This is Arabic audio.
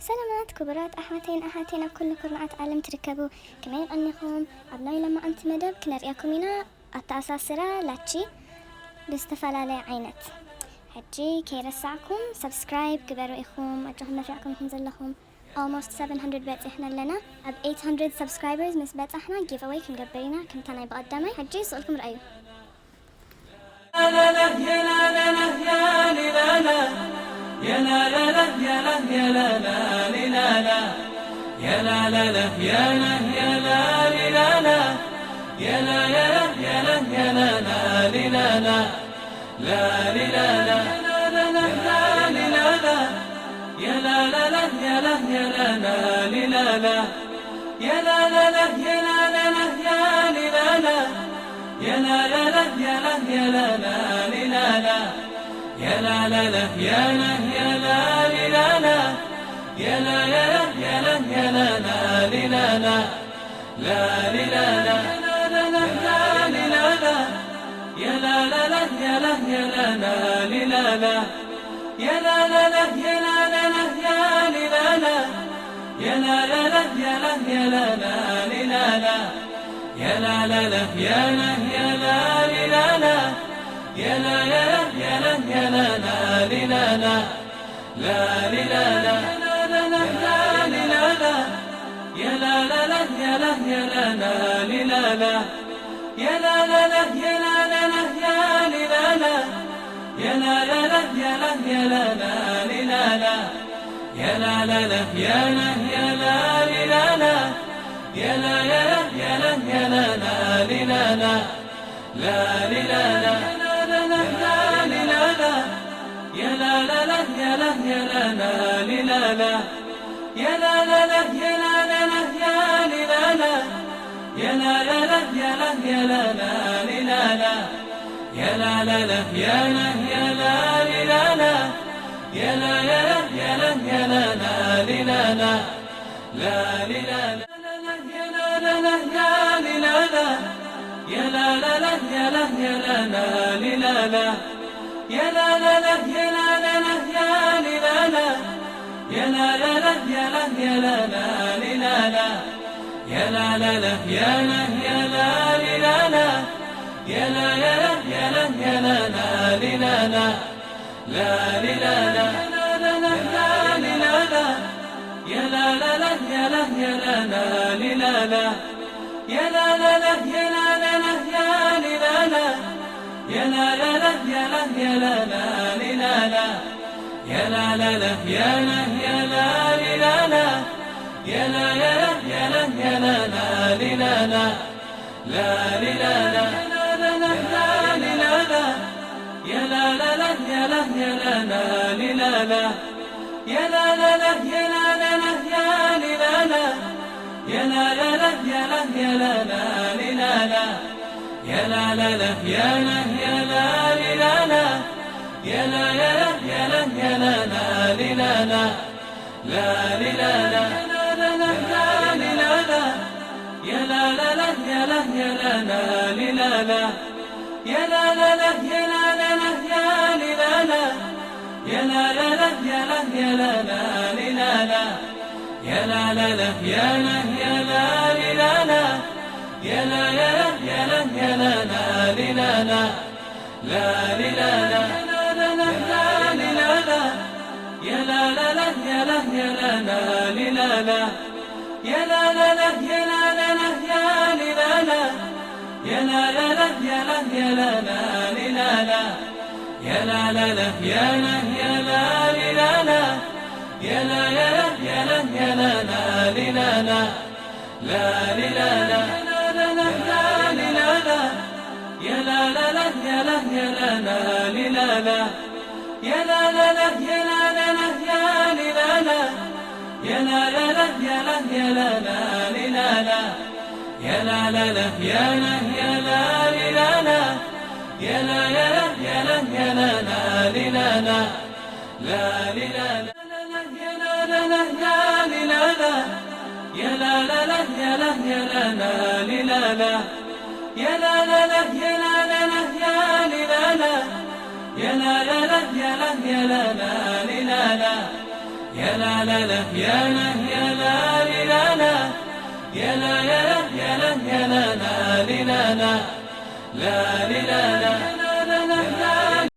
سلامات كبرات أحوتين بكل قرنات عالم تركبوا كما يغنيكم عبناي لما أنت مدب كنا رأيكم هنا التأساسرة لاتشي باستفالة عينت حجي كي رسعكم سبسكرايب كبروا إخوم أجهنا فيكم تنزل لهم almost 700 بيت إحنا لنا ب 800 subscribers مس بيت إحنا giveaway كم قبرينا كم تانا بقدمي حجي سؤالكم رأيه لا لا لا يا لا لا لا يا لا لا لا يا لا لا يا لا لا لا يا لا لا يا لا يا لا يا لا لا لا لا لا يا لا لا لا يا لا يا لا لا يا لا لا لا يا لا لا لا يا لا لا لا يا لا يا لا لا يا لا لا لا يا لا يا لا لا يا لا يا لا يا لا لا لا يا لا لا لا يا لا يا لا يا لا لا لا يا لا لا لا يا لا لا لا يا لا يا لا يا لا لا لا يا لا يا لا يا لا يا لا يا لا لا لا يا لا لا لا يا لا يا لا يا لا لا لا يا لا لا يا لا لا لا يا لا يا لا يا لا لا لا يا لا يا لا يا لا يا لا يا لا لا لا يا لا لا لا يا لا يا لا يا لا لا لا يا لا لا يا لا لا لا يا لا يا لا يا لا لا لا يا لا يا لا يا لا يا لا يا لا لا لا يا لا لا لا يا لا يا لا يا لا لا لا يا لا لا يا لا لا لا يا لا يا لا يا لا لا لا يا لا يا لا يا لا يا لا يا لا لا لا يا لا لا لا يا لا يا لا يا لا لا لا يا لا يا لا لا يا لا يا لا يا لا لا لا يا لا يا لا يا لا يا لا يا لا لا لا يا لا لا لا يا لا يا لا يا لا لا لا يا لا يا لا لا لا يا لا يا لا يا لا لا لا يا لا يا لا يا لا يا لا يا لا لا لا يا لا لا لا يا لا يا لا يا لا لا لا يا لا يا لا لا يا لا يا لا يا لا لا لا يا لا يا لا يا لا يا لا يا لا لا لا يا لا لا لا يا لا يا لا يا لا لا لا يا لا يا لا لا يا لا يا لا يا لا لا لا يا لا يا لا يا لا يا لا يا لا لا لا يا لا لا لا يا لا يا لا يا لا لا لا يا لا يا لا يا لا يا لا يا لا لا لا يا لا يا لا يا لا يا لا يا لا لا لا يا لا لا لا يا لا يا لا يا لا لا لا يا لا يا لا يا لا يا لا يا لا يا لا يا لا لا لا يا لا يا لا لا لا يا لا يا لا يا لا يا لا لا لا لا لا